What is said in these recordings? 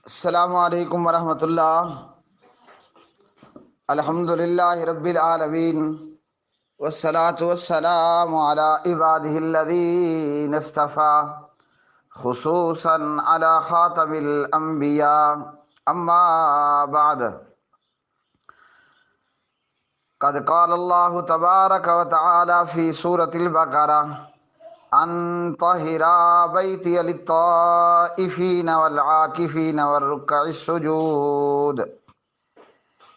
السلام علیکم ورحمۃ اللہ۔ الحمد للہ رب العالمین والصلاة والسلام علی عبادہ الذین اصطفیٰ خصوصا علی خاتم الانبیاء اما بعد قد قال اللہ تبارک وتعالی فی سورۃ البقرہ ان طہر بیتی للطائفین والعاکفین والرکع السجود۔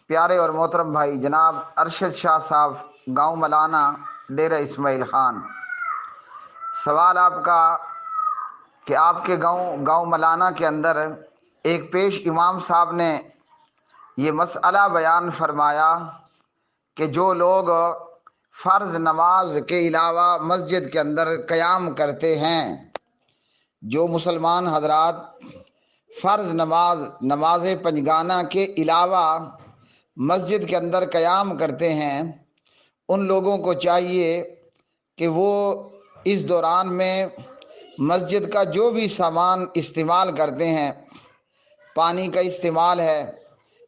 پیارے اور محترم بھائی جناب ارشد شاہ صاحب، گاؤں ملانا، ڈیرہ اسماعیل خان، سوال آپ کا کہ آپ کے گاؤں ملانا کے اندر ایک پیش امام صاحب نے یہ مسئلہ بیان فرمایا کہ جو لوگ فرض نماز کے علاوہ مسجد کے اندر قیام کرتے ہیں، جو مسلمان حضرات فرض نماز پنجگانہ کے علاوہ مسجد کے اندر قیام کرتے ہیں، ان لوگوں کو چاہیے کہ وہ اس دوران میں مسجد کا جو بھی سامان استعمال کرتے ہیں، پانی کا استعمال ہے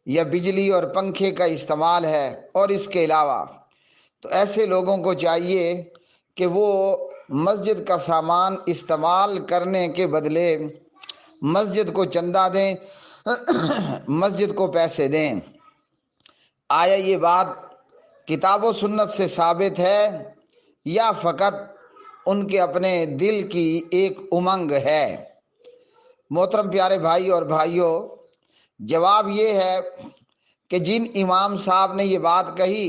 یا بجلی اور پنکھے کا استعمال ہے اور اس کے علاوہ، تو ایسے لوگوں کو چاہیے کہ وہ مسجد کا سامان استعمال کرنے کے بدلے مسجد کو چندہ دیں، مسجد کو پیسے دیں۔ آیا یہ بات کتاب و سنت سے ثابت ہے یا فقط ان کے اپنے دل کی ایک امنگ ہے؟ محترم پیارے بھائی اور بھائیوں، جواب یہ ہے کہ جن امام صاحب نے یہ بات کہی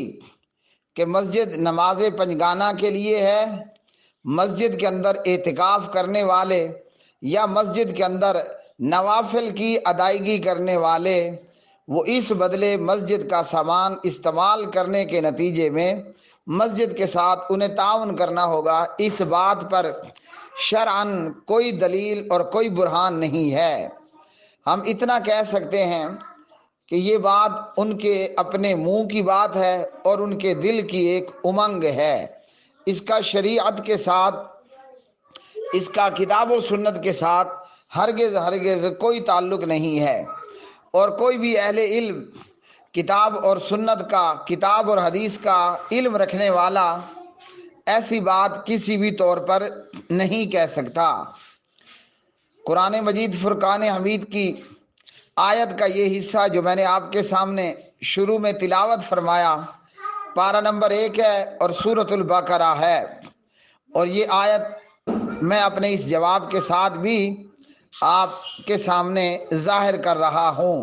کہ مسجد نماز پنجگانہ کے لیے ہے، مسجد کے اندر اعتکاف کرنے والے یا مسجد کے اندر نوافل کی ادائیگی کرنے والے، وہ اس بدلے مسجد کا سامان استعمال کرنے کے نتیجے میں مسجد کے ساتھ انہیں تعاون کرنا ہوگا، اس بات پر شرعاً کوئی دلیل اور کوئی برہان نہیں ہے۔ ہم اتنا کہہ سکتے ہیں کہ یہ بات ان کے اپنے منہ کی بات ہے اور ان کے دل کی ایک امنگ ہے، اس کا شریعت کے ساتھ، اس کا کتاب و سنت کے ساتھ ہرگز کوئی تعلق نہیں ہے، اور کوئی بھی اہل علم کتاب اور سنت کا، کتاب اور حدیث کا علم رکھنے والا ایسی بات کسی بھی طور پر نہیں کہہ سکتا۔ قرآن مجید فرقان حمید کی آیت کا یہ حصہ جو میں نے آپ کے سامنے شروع میں تلاوت فرمایا، پارہ نمبر 1 ہے اور سورۃ البقرہ ہے، اور یہ آیت میں اپنے اس جواب کے ساتھ بھی آپ کے سامنے ظاہر کر رہا ہوں۔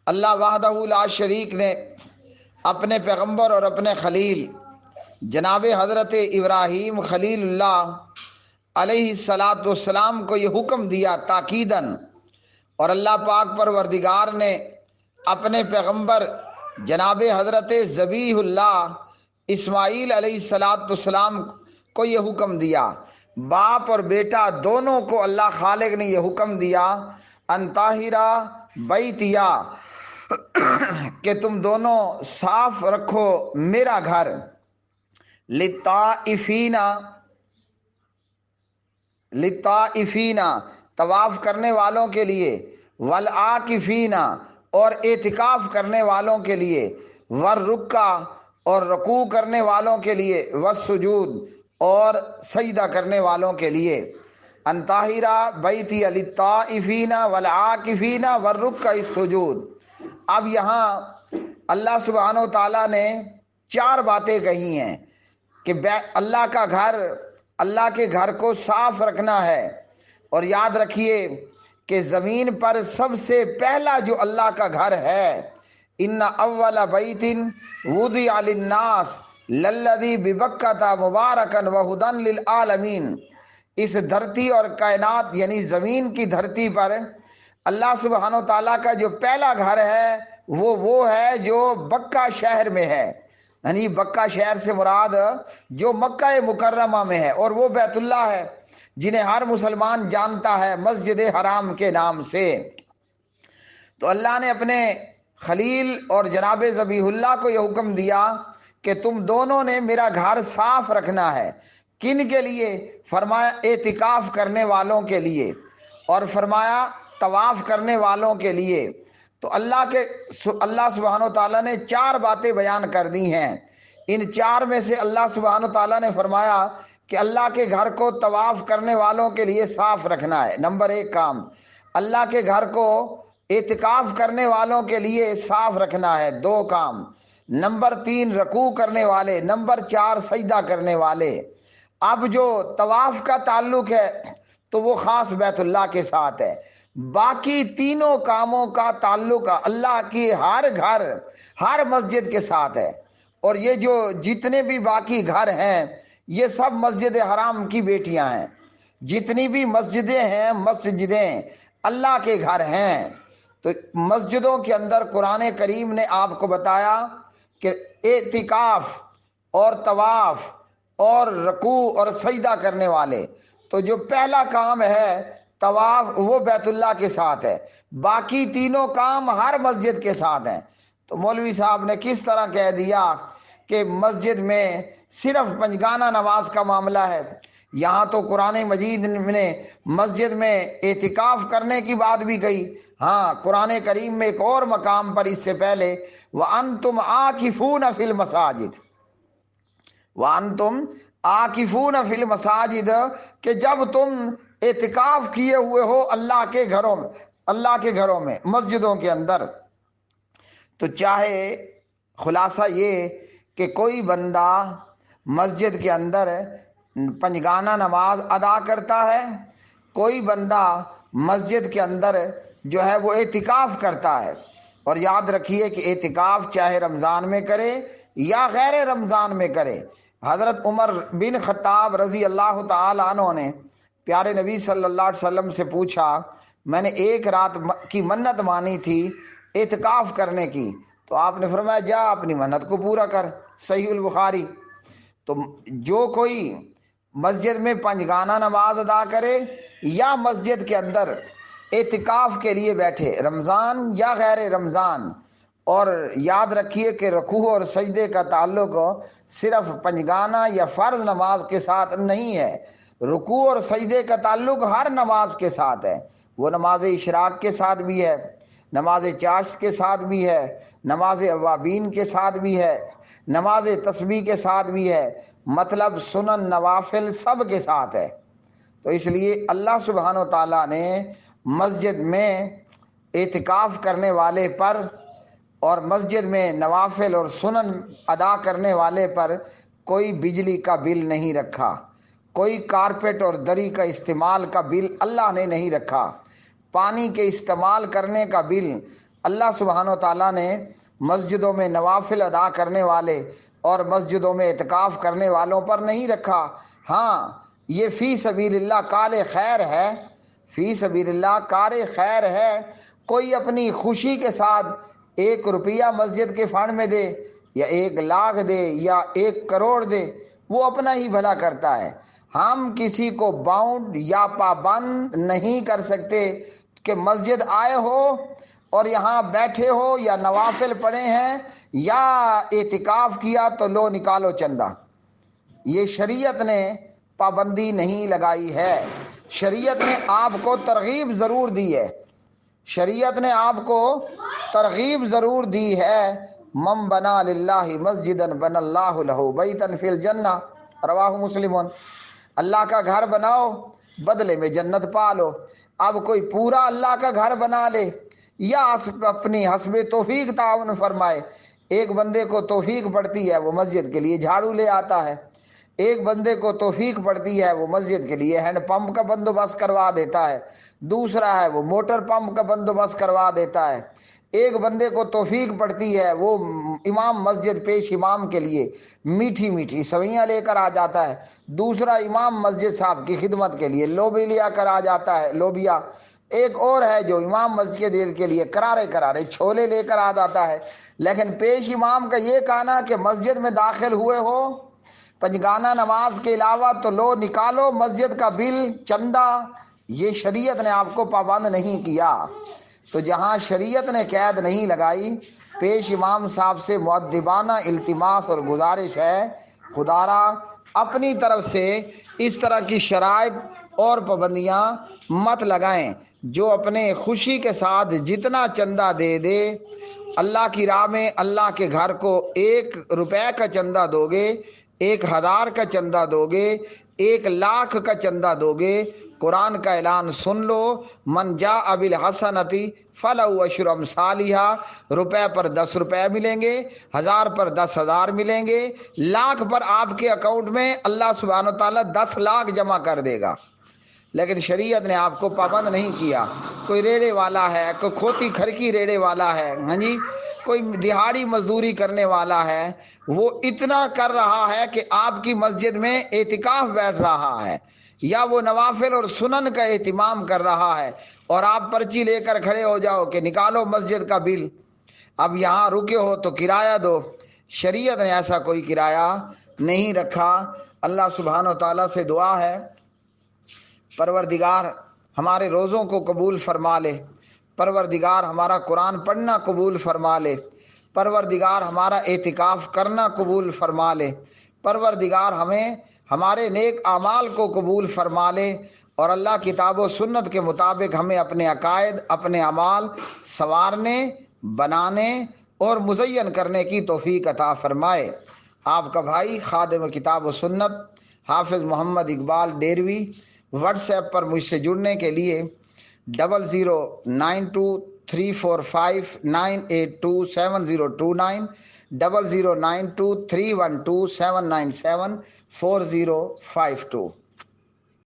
اللہ وحدہ لا شریک نے اپنے پیغمبر اور اپنے خلیل جناب حضرت ابراہیم خلیل اللہ علیہ السلام کو یہ حکم دیا تاکیداً، اور اللہ پاک پروردگار نے اپنے پیغمبر جناب حضرت ذبیح اللہ اسماعیل علیہ السلام کو یہ حکم دیا، باپ اور بیٹا دونوں کو اللہ خالق نے یہ حکم دیا ان طاہرا بیتیا، کہ تم دونوں صاف رکھو میرا گھر، للطائفین طواف کرنے والوں کے لیے، والعاکفین اور اعتکاف کرنے والوں کے لیے، والرکع اور رکوع کرنے والوں کے لیے، والسجود اور سجدہ کرنے والوں کے لیے، ان طاہرا بیتی للطائفین والعاکفین والرکع السجود۔ اب یہاں اللہ سبحانہ و تعالیٰ نے 4 باتیں کہی ہیں کہ اللہ کے گھر کو صاف رکھنا ہے، اور یاد رکھیے کہ زمین پر سب سے پہلا جو اللہ کا گھر ہے، ان اول بیت وضع للناس للذی ببکۃ مبارکا وہدی للعالمین، اس دھرتی اور کائنات یعنی زمین کی دھرتی پر اللہ سبحانہ و تعالیٰ کا جو پہلا گھر ہے وہ ہے جو بکہ شہر میں ہے، یعنی بکہ شہر سے مراد جو مکہ مکرمہ میں ہے، اور وہ بیت اللہ ہے جنہیں ہر مسلمان جانتا ہے مسجد حرام کے نام سے۔ تو اللہ نے اپنے خلیل اور جناب ذبیح اللہ کو یہ حکم دیا کہ تم دونوں نے میرا گھر صاف رکھنا ہے۔ کن کے لیے؟ فرمایا اعتکاف کرنے والوں کے لیے، اور فرمایا طواف کرنے والوں کے لیے، تو اللہ سبحانہ و تعالیٰ نے 4 باتیں بیان کر دی ہیں۔ ان 4 میں سے اللہ سبحانہ و تعالیٰ نے فرمایا کہ اللہ کے گھر کو طواف کرنے والوں کے لیے صاف رکھنا ہے، نمبر 1 کام۔ اللہ کے گھر کو اعتکاف کرنے والوں کے لیے صاف رکھنا ہے، 2 کام۔ نمبر 3 رکوع کرنے والے، نمبر 4 سجدہ کرنے والے۔ اب جو طواف کا تعلق ہے تو وہ خاص بیت اللہ کے ساتھ ہے، باقی تینوں کاموں کا تعلق اللہ کی ہر گھر، ہر مسجد کے ساتھ ہے۔ اور یہ جو جتنے بھی باقی گھر ہیں یہ سب مسجد حرام کی بیٹیاں ہیں، جتنی بھی مسجدیں ہیں مسجدیں اللہ کے گھر ہیں۔ تو مسجدوں کے اندر قرآن کریم نے آپ کو بتایا کہ اعتکاف اور طواف اور رکوع اور سجدہ کرنے والے، تو جو پہلا کام ہے طواف وہ بیت اللہ کے ساتھ ہے، باقی تینوں کام ہر مسجد کے ساتھ ہیں۔ تو مولوی صاحب نے کس طرح کہہ دیا کہ مسجد میں صرف پنجگانہ نماز کا معاملہ ہے؟ یہاں تو قرآن مجید نے مسجد میں اعتکاف کرنے کی بات بھی کہی۔ ہاں، قرآن کریم میں ایک اور مقام پر اس سے پہلے وَأَنْتُمْ عَاكِفُونَ فِي الْمَسَاجِدِ، وَأَنْتُمْ عَاكِفُونَ فِي الْمَسَاجِدِ، کہ جب تم اعتکاف کیے ہوئے ہو اللہ کے گھروں میں مسجدوں کے اندر۔ تو چاہے خلاصہ یہ کہ کوئی بندہ مسجد کے اندر پنجگانہ نماز ادا کرتا ہے، کوئی بندہ مسجد کے اندر جو ہے وہ اعتکاف کرتا ہے۔ اور یاد رکھیے کہ اعتکاف چاہے رمضان میں کرے یا غیر رمضان میں کرے۔ حضرت عمر بن خطاب رضی اللہ تعالی عنہ نے پیارے نبی صلی اللہ علیہ وسلم سے پوچھا، میں نے 1 رات کی منت مانی تھی اعتکاف کرنے کی، تو آپ نے فرمایا جا اپنی منت کو پورا کر، صحیح البخاری۔ تو جو کوئی مسجد میں پنجگانہ نماز ادا کرے یا مسجد کے اندر اعتکاف کے لیے بیٹھے، رمضان یا غیر رمضان، اور یاد رکھیے کہ رکوع اور سجدے کا تعلق صرف پنجگانہ یا فرض نماز کے ساتھ نہیں ہے، رکوع اور سجدے کا تعلق ہر نماز کے ساتھ ہے۔ وہ نماز اشراق کے ساتھ بھی ہے، نماز چاشت کے ساتھ بھی ہے، نماز اوابین کے ساتھ بھی ہے، نماز تسبیح کے ساتھ بھی ہے، مطلب سنن نوافل سب کے ساتھ ہے۔ تو اس لیے اللہ سبحانہ و تعالیٰ نے مسجد میں اعتکاف کرنے والے پر اور مسجد میں نوافل اور سنن ادا کرنے والے پر کوئی بجلی کا بل نہیں رکھا، کوئی کارپیٹ اور دری کا استعمال کا بل اللہ نے نہیں رکھا، پانی کے استعمال کرنے کا بل اللہ سبحانہ و تعالیٰ نے مسجدوں میں نوافل ادا کرنے والے اور مسجدوں میں اعتکاف کرنے والوں پر نہیں رکھا۔ ہاں، یہ فی سبیل اللہ کار خیر ہے، فی سبیل اللہ کار خیر ہے۔ کوئی اپنی خوشی کے ساتھ 1 روپیہ مسجد کے فنڈ میں دے یا 1 لاکھ دے یا 1 کروڑ دے، وہ اپنا ہی بھلا کرتا ہے۔ ہم کسی کو باؤنڈ یا پابند نہیں کر سکتے کہ مسجد آئے ہو اور یہاں بیٹھے ہو یا نوافل پڑھے ہیں یا اعتکاف کیا تو لو نکالو چندہ۔ یہ شریعت نے پابندی نہیں لگائی ہے، شریعت نے آپ کو ترغیب ضرور دی ہے، شریعت نے آپ کو ترغیب ضرور دی ہے۔ من بنا للہ مسجدا بن اللہ لہ بیتا فی الجنہ، رواہ مسلم۔ اللہ کا گھر بناؤ، بدلے میں جنت پالو۔ اب کوئی پورا اللہ کا گھر بنا لے یا اپنی حسب توفیق تعاون فرمائے۔ ایک بندے کو توفیق پڑتی ہے وہ مسجد کے لیے جھاڑو لے آتا ہے، ایک بندے کو توفیق پڑتی ہے وہ مسجد کے لیے ہینڈ پمپ کا بندوبست کروا دیتا ہے، دوسرا ہے وہ موٹر پمپ کا بندوبست کروا دیتا ہے، ایک بندے کو توفیق پڑتی ہے وہ امام مسجد پیش امام کے لیے میٹھی میٹھی سویاں لے کر آ جاتا ہے، دوسرا امام مسجد صاحب کی خدمت کے لیے لوبی لیا کر آ جاتا ہے، لوبیا، ایک اور ہے جو امام مسجد کے لیے کرارے کرارے چھولے لے کر آ جاتا ہے۔ لیکن پیش امام کا یہ کہنا کہ مسجد میں داخل ہوئے ہو پنجگانہ نماز کے علاوہ تو لو نکالو مسجد کا بل چندہ، یہ شریعت نے آپ کو پابند نہیں کیا۔ تو جہاں شریعت نے قید نہیں لگائی، پیش امام صاحب سے مؤدبانہ التماس اور گزارش ہے، خدا را اپنی طرف سے اس طرح کی شرائط اور پابندیاں مت لگائیں۔ جو اپنے خوشی کے ساتھ جتنا چندہ دے دے، اللہ کی راہ میں اللہ کے گھر کو 1 روپے کا چندہ دو گے، 1000 کا چندہ دو گے، 1,00,000 کا چندہ دو گے، قرآن کا اعلان سن لو، من جاء بالحسنۃ فلہ عشر امثالھا، روپے پر 10 روپے ملیں گے، 1000 پر 10,000 ملیں گے، 1,00,000 پر آپ کے اکاؤنٹ میں اللہ سبحانہ و تعالیٰ 10,00,000 جمع کر دے گا۔ لیکن شریعت نے آپ کو پابند نہیں کیا۔ کوئی ریڑے والا ہے، کوئی کھوتی کھرکی ریڑے والا ہے، ہاں جی، کوئی دہاڑی مزدوری کرنے والا ہے، وہ اتنا کر رہا ہے کہ آپ کی مسجد میں اعتکاف بیٹھ رہا ہے، یا وہ نوافل اور سنن کا اہتمام کر رہا ہے، اور آپ پرچی لے کر کھڑے ہو جاؤ کہ نکالو مسجد کا بل، اب یہاں رکے ہو تو کرایہ دو۔ شریعت نے ایسا کوئی کرایہ نہیں رکھا۔ اللہ سبحانہ و تعالیٰ سے دعا ہے پروردگار ہمارے روزوں کو قبول فرما لے، پروردگار ہمارا قرآن پڑھنا قبول فرما لے، پروردگار ہمارا اعتکاف کرنا قبول فرما لے، پروردگار ہمیں ہمارے نیک اعمال کو قبول فرما لے، اور اللہ کتاب و سنت کے مطابق ہمیں اپنے عقائد، اپنے اعمال سنوارنے، بنانے اور مزین کرنے کی توفیق عطا فرمائے۔ آپ کا بھائی خادم کتاب و سنت حافظ محمد اقبال ڈیروی، واٹس ایپ پر مجھ سے جڑنے کے لیے 00923459827029 00923127974052